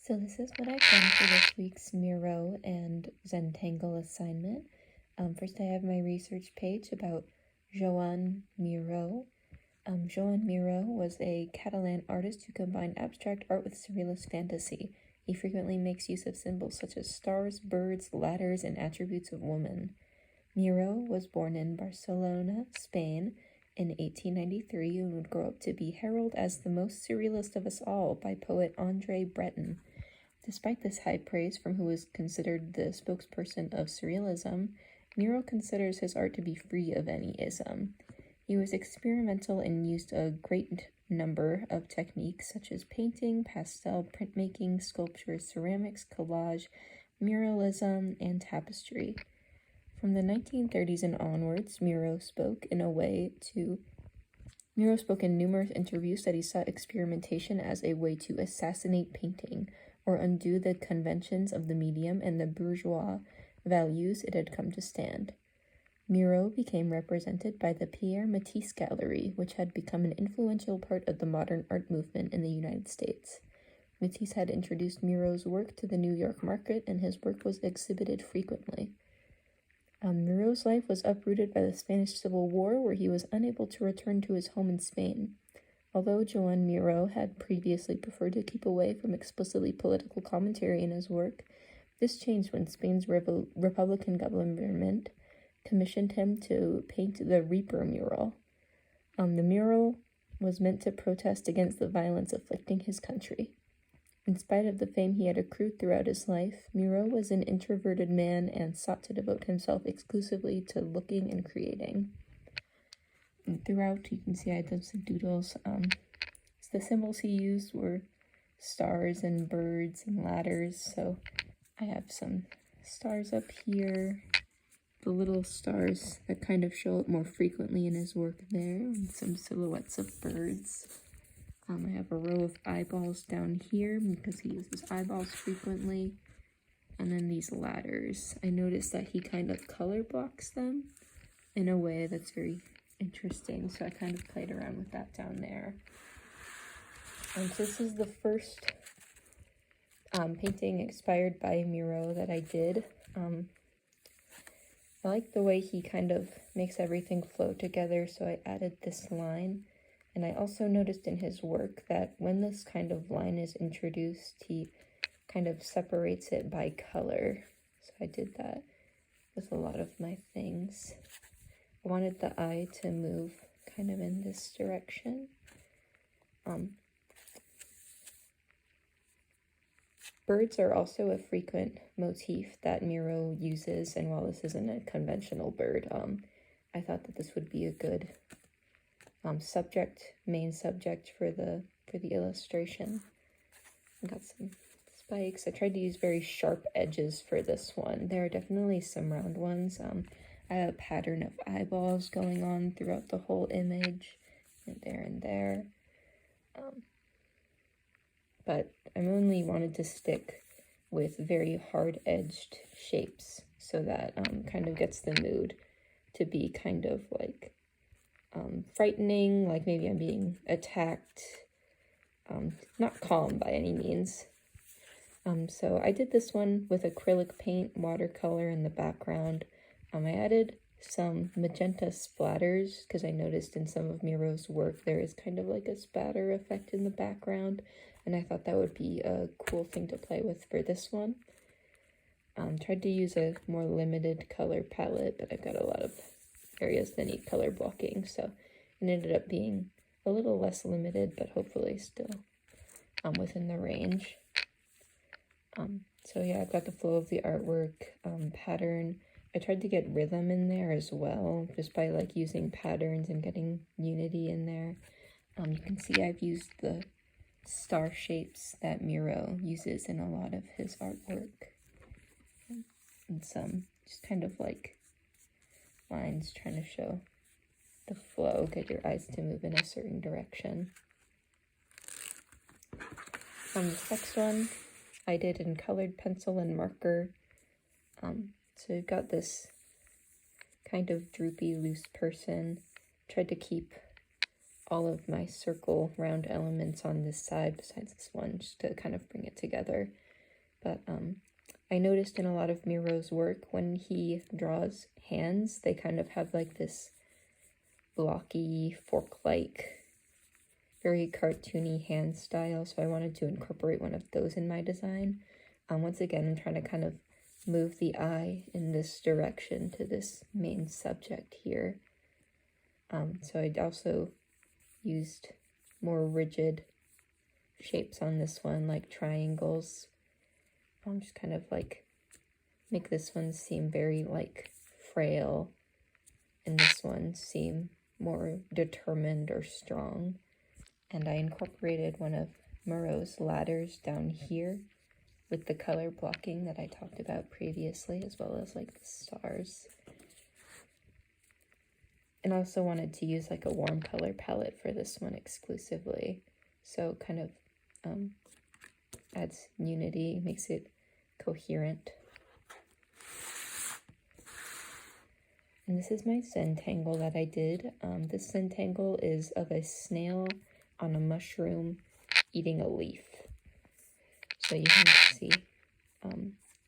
So this is what I've done for this week's Miro and Zentangle assignment. First I have my research page about Joan Miro. Joan Miro was a Catalan artist who combined abstract art with surrealist fantasy. He frequently makes use of symbols such as stars, birds, ladders, and attributes of woman. Miro was born in Barcelona, Spain, in 1893 and would grow up to be heralded as the most surrealist of us all by poet André Breton. Despite this high praise from who is considered the spokesperson of surrealism, Miro considers his art to be free of any ism. He was experimental and used a great number of techniques such as painting, pastel, printmaking, sculpture, ceramics, collage, muralism, and tapestry. From the 1930s and onwards, Miro spoke in numerous interviews that he saw experimentation as a way to assassinate painting, or undo the conventions of the medium and the bourgeois values it had come to stand. Miro became represented by the Pierre Matisse Gallery, which had become an influential part of the modern art movement in the United States. Matisse had introduced Miro's work to the New York market, and his work was exhibited frequently. Miro's life was uprooted by the Spanish Civil War, where he was unable to return to his home in Spain. Although Joan Miro had previously preferred to keep away from explicitly political commentary in his work, this changed when Spain's Republican government commissioned him to paint the Reaper mural. The mural was meant to protest against the violence afflicting his country. In spite of the fame he had accrued throughout his life, Miro was an introverted man and sought to devote himself exclusively to looking and creating. And throughout, you can see I did some doodles. The symbols he used were stars and birds and ladders. So I have some stars up here, the little stars that kind of show up more frequently in his work there, and some silhouettes of birds. I have a row of eyeballs down here because he uses eyeballs frequently. And then these ladders. I noticed that he kind of color blocks them in a way that's very interesting, so I kind of played around with that down there. So this is the first painting inspired by Miro that I did. I like the way he kind of makes everything flow together, so I added this line. And I also noticed in his work that when this kind of line is introduced, he kind of separates it by color. So I did that with a lot of my things. I wanted the eye to move kind of in this direction. Birds are also a frequent motif that Miro uses, and while this isn't a conventional bird, I thought that this would be a good main subject for the illustration. I got some spikes. I tried to use very sharp edges for this one. There are definitely some round ones. I have a pattern of eyeballs going on throughout the whole image, and there. But I only wanted to stick with very hard-edged shapes, so that kind of gets the mood to be kind of like frightening, like maybe I'm being attacked, not calm by any means. So I did this one with acrylic paint, watercolor in the background. I added some magenta splatters because I noticed in some of Miro's work there is kind of like a spatter effect in the background, and I thought that would be a cool thing to play with for this one. Tried to use a more limited color palette, but I've got a lot of areas that need color blocking, so it ended up being a little less limited, but hopefully still within the range. So yeah, I've got the flow of the artwork pattern. I tried to get rhythm in there as well, just by like using patterns and getting unity in there. You can see I've used the star shapes that Miro uses in a lot of his artwork. And some just kind of like lines trying to show the flow, get your eyes to move in a certain direction. This next one I did in colored pencil and marker. So we've got this kind of droopy, loose person. Tried to keep all of my circle round elements on this side besides this one, just to kind of bring it together. But I noticed in a lot of Miro's work, when he draws hands, they kind of have like this blocky, fork-like, very cartoony hand style, so I wanted to incorporate one of those in my design. Once again, I'm trying to kind of move the eye in this direction to this main subject here. So I also used more rigid shapes on this one, like triangles. Just kind of like make this one seem very like frail, and this one seem more determined or strong. And I incorporated one of Miro's ladders down here with the color blocking that I talked about previously, as well as like the stars. And I also wanted to use like a warm color palette for this one exclusively, so kind of adds unity, makes it coherent. And this is my Zentangle that I did. This Zentangle is of a snail on a mushroom eating a leaf. So you can see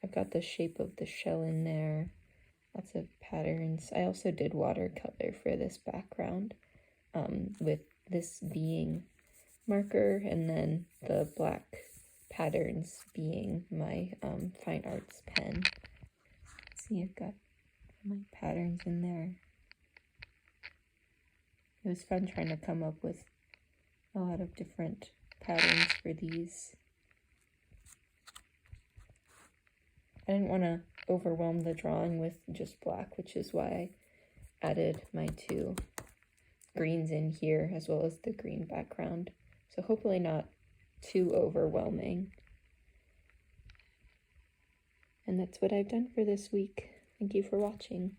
I've got the shape of the shell in there, lots of patterns. I also did watercolor for this background, with this being marker and then the black patterns being my fine arts pen. See, I've got my patterns in there. It was fun trying to come up with a lot of different patterns for these. I didn't want to overwhelm the drawing with just black, which is why I added my two greens in here, as well as the green background. So hopefully not too overwhelming. And that's what I've done for this week. Thank you for watching.